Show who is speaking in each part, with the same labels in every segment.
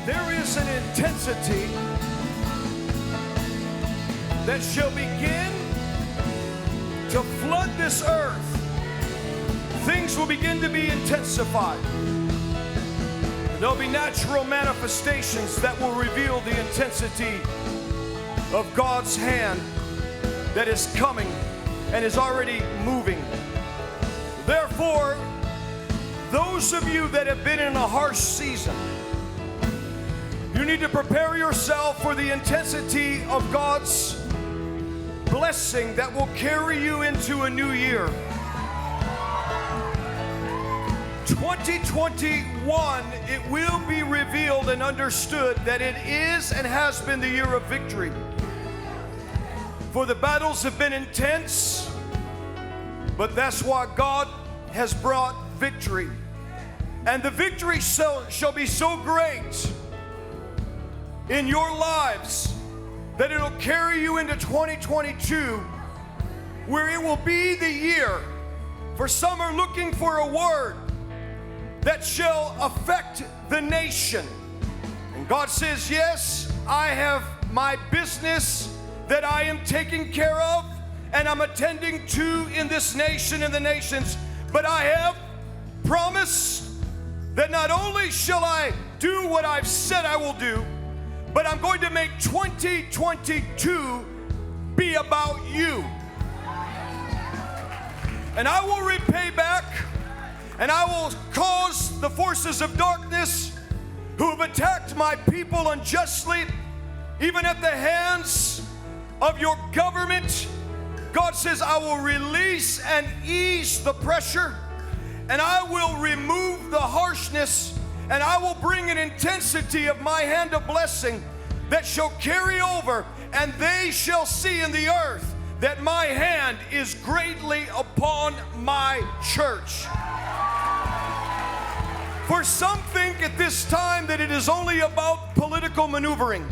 Speaker 1: There is an intensity that shall begin to flood this earth. Things will begin to be intensified. There'll be natural manifestations that will reveal the intensity of God's hand that is coming and is already moving. Therefore, those of you that have been in a harsh season, you need to prepare yourself for the intensity of God's blessing that will carry you into a new year. 2021, it will be revealed and understood that it is and has been the year of victory. For the battles have been intense, but that's why God has brought victory. And the victory shall be so great in your lives that it'll carry you into 2022, where it will be the year. For some are looking for a word that shall affect the nation. And God says, yes, I have my business that I am taking care of and I'm attending to in this nation and the nations. But I have promised that not only shall I do what I've said I will do, but I'm going to make 2022 be about you. And I will repay back, and I will cause the forces of darkness who have attacked my people unjustly, even at the hands of your government. God says, I will release and ease the pressure, and I will remove the harshness, and I will bring an intensity of my hand of blessing that shall carry over, and they shall see in the earth that my hand is greatly upon my church. For some think at this time that it is only about political maneuvering.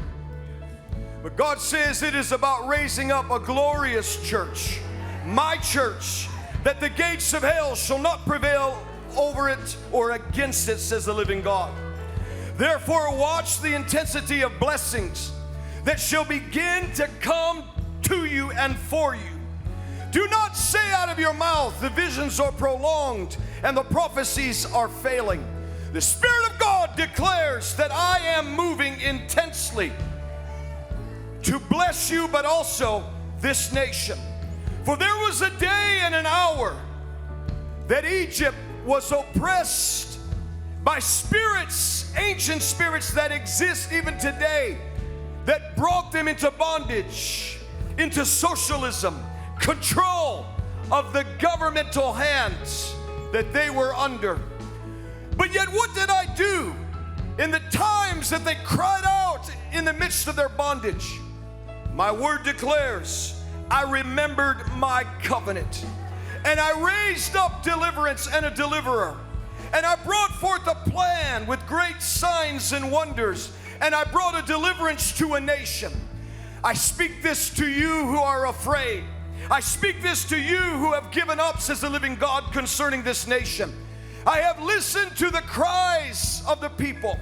Speaker 1: But God says it is about raising up a glorious church, my church, that the gates of hell shall not prevail over it or against it, says the living God. Therefore, watch the intensity of blessings that shall begin to come to you and for you. Do not say out of your mouth, the visions are prolonged and the prophecies are failing. The Spirit of God declares that I am moving intensely to bless you, but also this nation. For there was a day and an hour that Egypt was oppressed by spirits, ancient spirits that exist even today, that brought them into bondage, into socialism, control of the governmental hands that they were under. But yet what did I do in the times that they cried out in the midst of their bondage? My word declares, I remembered my covenant, and I raised up deliverance and a deliverer, and I brought forth a plan with great signs and wonders, and I brought a deliverance to a nation. I speak this to you who are afraid. I speak this to you who have given up, says the living God, concerning this nation. I have listened to the cries of the people.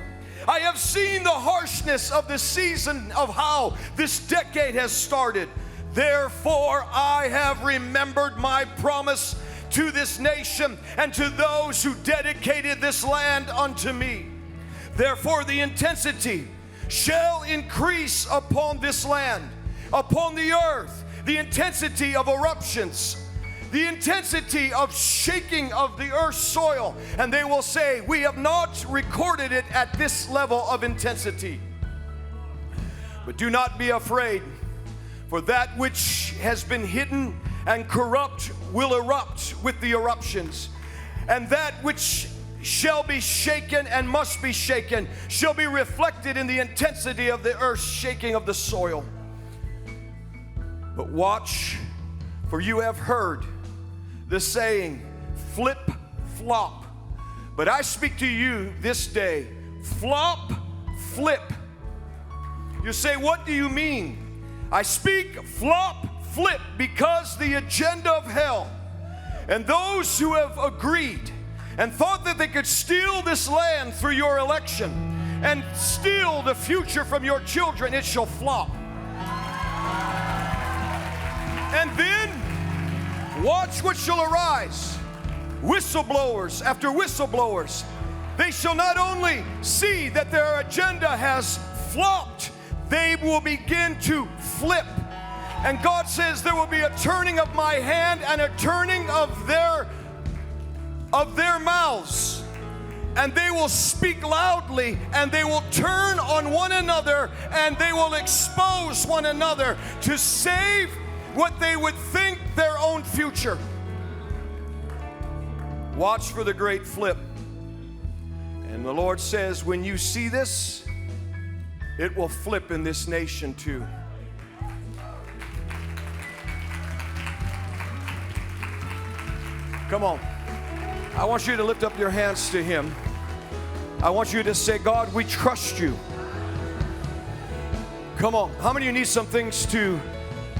Speaker 1: I have seen the harshness of the season of how this decade has started. Therefore, I have remembered my promise to this nation and to those who dedicated this land unto me. Therefore, the intensity shall increase upon this land, upon the earth, the intensity of eruptions, the intensity of shaking of the earth's soil, and they will say, we have not recorded it at this level of intensity. But do not be afraid, for that which has been hidden and corrupt will erupt with the eruptions, and that which shall be shaken and must be shaken shall be reflected in the intensity of the earth's shaking of the soil. But watch, for you have heard the saying, flip, flop. But I speak to you this day, flop, flip. You say, what do you mean? I speak flop, flip, because the agenda of hell and those who have agreed and thought that they could steal this land through your election and steal the future from your children, it shall flop. And then watch what shall arise. Whistleblowers after whistleblowers. They shall not only see that their agenda has flopped, they will begin to flip. And God says there will be a turning of my hand and a turning of their mouths. And they will speak loudly, and they will turn on one another, and they will expose one another to save what they would think their own future. Watch for the great flip. And the Lord says, when you see this, it will flip in this nation too. Come on. I want you to lift up your hands to Him. I want you to say, God, we trust you. Come on. How many of you need some things to,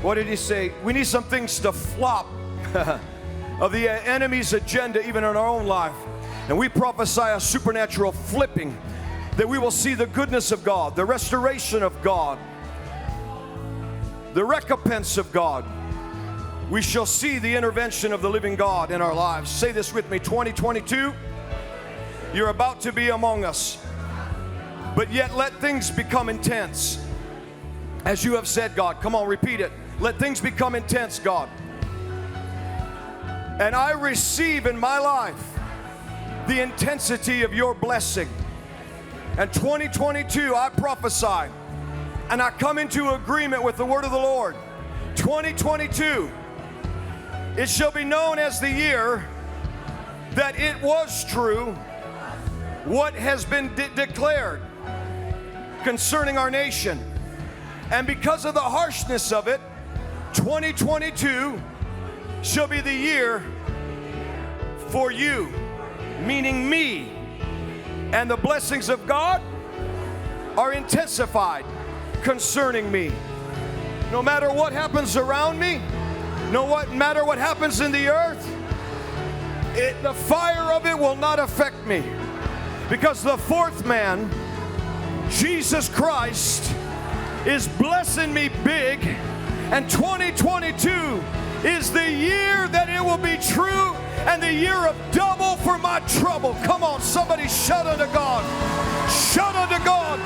Speaker 1: what did He say? We need some things to flop of the enemy's agenda even in our own life. And we prophesy a supernatural flipping, that we will see the goodness of God, the restoration of God, the recompense of God. We shall see the intervention of the living God in our lives. Say this with me, 2022, you're about to be among us. But yet let things become intense. As you have said, God, come on, repeat it. Let things become intense, God. And I receive in my life the intensity of your blessing. And 2022, I prophesy and I come into agreement with the word of the Lord. 2022, it shall be known as the year that it was true what has been declared concerning our nation. And because of the harshness of it, 2022 shall be the year for you, meaning me. And the blessings of God are intensified concerning me. No matter what happens around me, no matter what happens in the earth, the fire of it will not affect me. Because the fourth man, Jesus Christ, is blessing me big. And 2022 is the year that it will be true, and the year of double for my trouble. Come on, somebody shout unto God. Shout unto God.